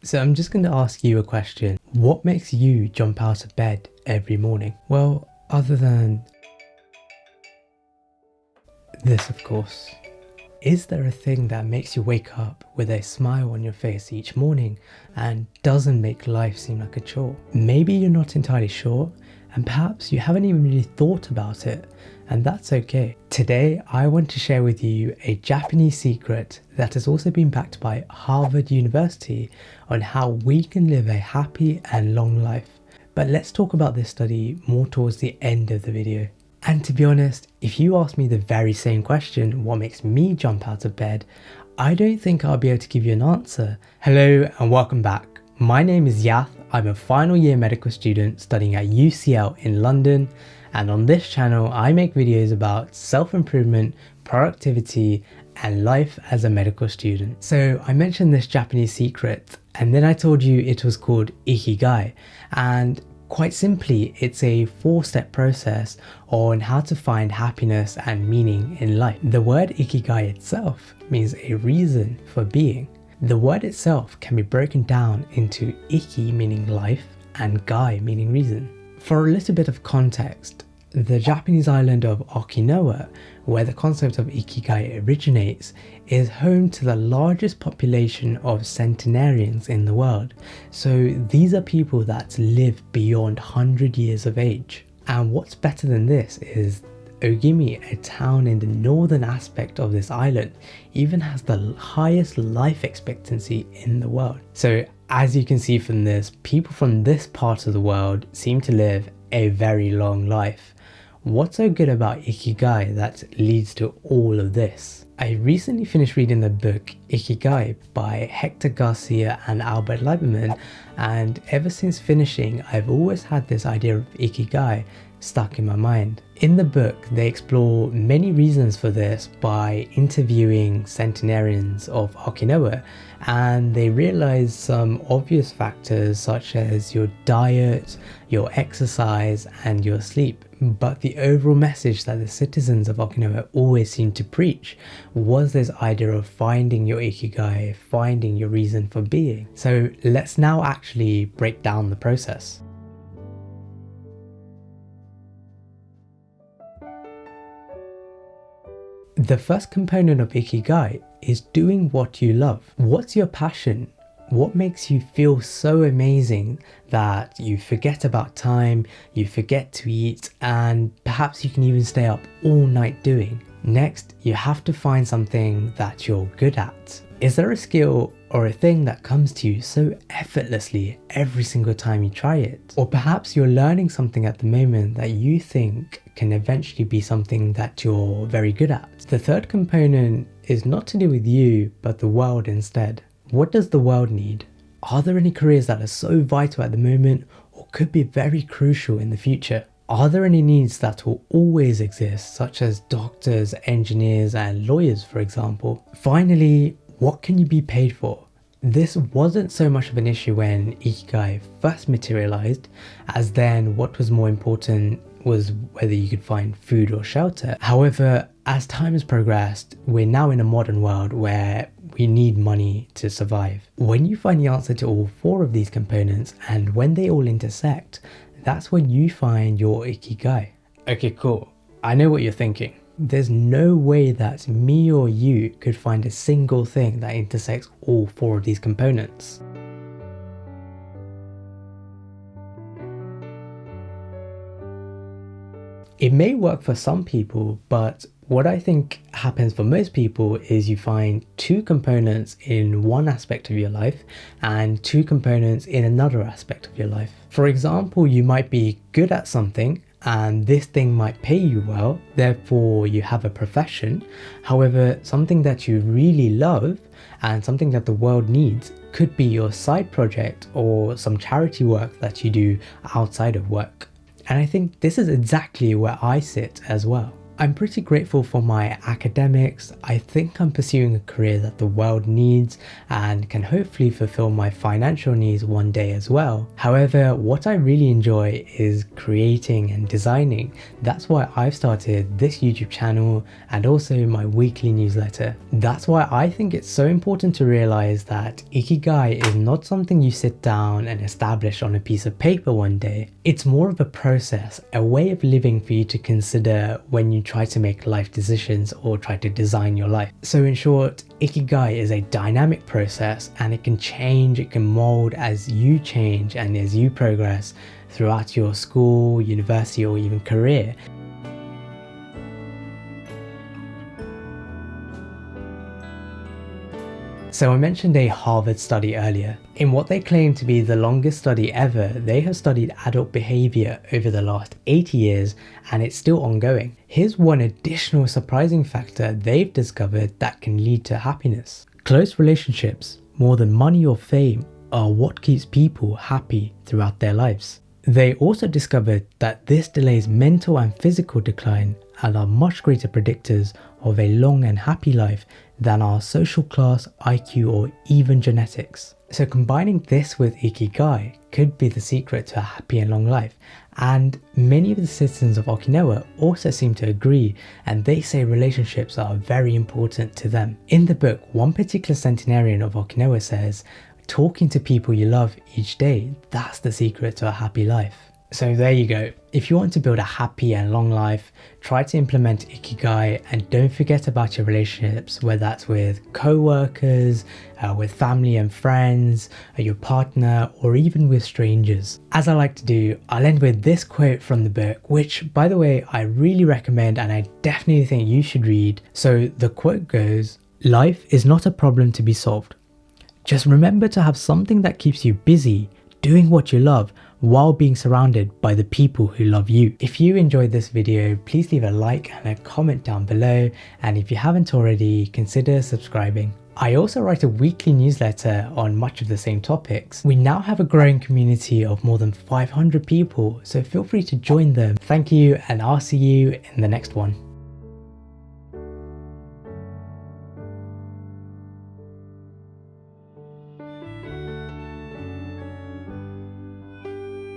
So I'm just going to ask you a question. What makes you jump out of bed every morning? Well, other than this, of course. Is there a thing that makes you wake up with a smile on your face each morning and doesn't make life seem like a chore? Maybe you're not entirely sure, and perhaps you haven't even really thought about it, and that's okay. Today, I want to share with you a Japanese secret that has also been backed by Harvard University on how we can live a happy and long life. But let's talk about this study more towards the end of the video. And to be honest, if you ask me the very same question, what makes me jump out of bed, I don't think I'll be able to give you an answer. Hello and welcome back. My name is Yath. I'm a final year medical student studying at UCL in London, and on this channel I make videos about self-improvement, productivity and life as a medical student. So I mentioned this Japanese secret and then I told you it was called Ikigai, and quite simply, it's a 4-step process on how to find happiness and meaning in life. The word Ikigai itself means a reason for being. The word itself can be broken down into Iki meaning life and Gai meaning reason. For a little bit of context, the Japanese island of Okinawa, where the concept of Ikigai originates, is home to the largest population of centenarians in the world. So these are people that live beyond 100 years of age. And what's better than this is Ogimi, a town in the northern aspect of this island, even has the highest life expectancy in the world. So as you can see from this, people from this part of the world seem to live a very long life. What's so good about Ikigai that leads to all of this? I recently finished reading the book Ikigai by Hector Garcia and Albert Lieberman, and ever since finishing, I've always had this idea of Ikigai stuck in my mind. In the book, they explore many reasons for this by interviewing centenarians of Okinawa, and they realize some obvious factors such as your diet, your exercise, and your sleep. But the overall message that the citizens of Okinawa always seemed to preach was this idea of finding your Ikigai, finding your reason for being. So let's now actually break down the process. The first component of Ikigai is doing what you love. What's your passion? What makes you feel so amazing that you forget about time, you forget to eat, and perhaps you can even stay up all night doing? Next, you have to find something that you're good at. Is there a skill or a thing that comes to you so effortlessly every single time you try it? Or perhaps you're learning something at the moment that you think can eventually be something that you're very good at. The third component is not to do with you, but the world instead. What does the world need? Are there any careers that are so vital at the moment or could be very crucial in the future? Are there any needs that will always exist, such as doctors, engineers, and lawyers, for example? Finally, what can you be paid for? This wasn't so much of an issue when Ikigai first materialized, as then what was more important was whether you could find food or shelter. However, as time has progressed, we're now in a modern world where we need money to survive. When you find the answer to all 4 of these components, and when they all intersect, that's when you find your Ikigai. Okay, cool. I know what you're thinking. There's no way that me or you could find a single thing that intersects all 4 of these components. It may work for some people, but what I think happens for most people is you find 2 components in one aspect of your life and 2 components in another aspect of your life. For example, you might be good at something and this thing might pay you well, therefore you have a profession. However, something that you really love and something that the world needs could be your side project or some charity work that you do outside of work. And I think this is exactly where I sit as well. I'm pretty grateful for my academics. I think I'm pursuing a career that the world needs and can hopefully fulfill my financial needs one day as well. However, what I really enjoy is creating and designing. That's why I've started this YouTube channel and also my weekly newsletter. That's why I think it's so important to realize that Ikigai is not something you sit down and establish on a piece of paper one day. It's more of a process, a way of living for you to consider when you try to make life decisions or try to design your life. So in short, Ikigai is a dynamic process and it can change, it can mold as you change and as you progress throughout your school, university, or even career. So I mentioned a Harvard study earlier. In what they claim to be the longest study ever, they have studied adult behavior over the last 80 years and it's still ongoing. Here's one additional surprising factor they've discovered that can lead to happiness. Close relationships, more than money or fame, are what keeps people happy throughout their lives. They also discovered that this delays mental and physical decline and are much greater predictors of a long and happy life than our social class, IQ, or even genetics. So combining this with Ikigai could be the secret to a happy and long life. And many of the citizens of Okinawa also seem to agree, and they say relationships are very important to them. In the book, one particular centenarian of Okinawa says, talking to people you love each day, that's the secret to a happy life. So there you go. If you want to build a happy and long life, try to implement Ikigai and don't forget about your relationships, whether that's with co-workers, with family and friends, your partner, or even with strangers. As I like to do, I'll end with this quote from the book, which by the way, I really recommend and I definitely think you should read. So the quote goes, "Life is not a problem to be solved. Just remember to have something that keeps you busy, doing what you love, while being surrounded by the people who love you." If you enjoyed this video, please leave a like and a comment down below. And if you haven't already, consider subscribing. I also write a weekly newsletter on much of the same topics. We now have a growing community of more than 500 people, so feel free to join them. Thank you, and I'll see you in the next one.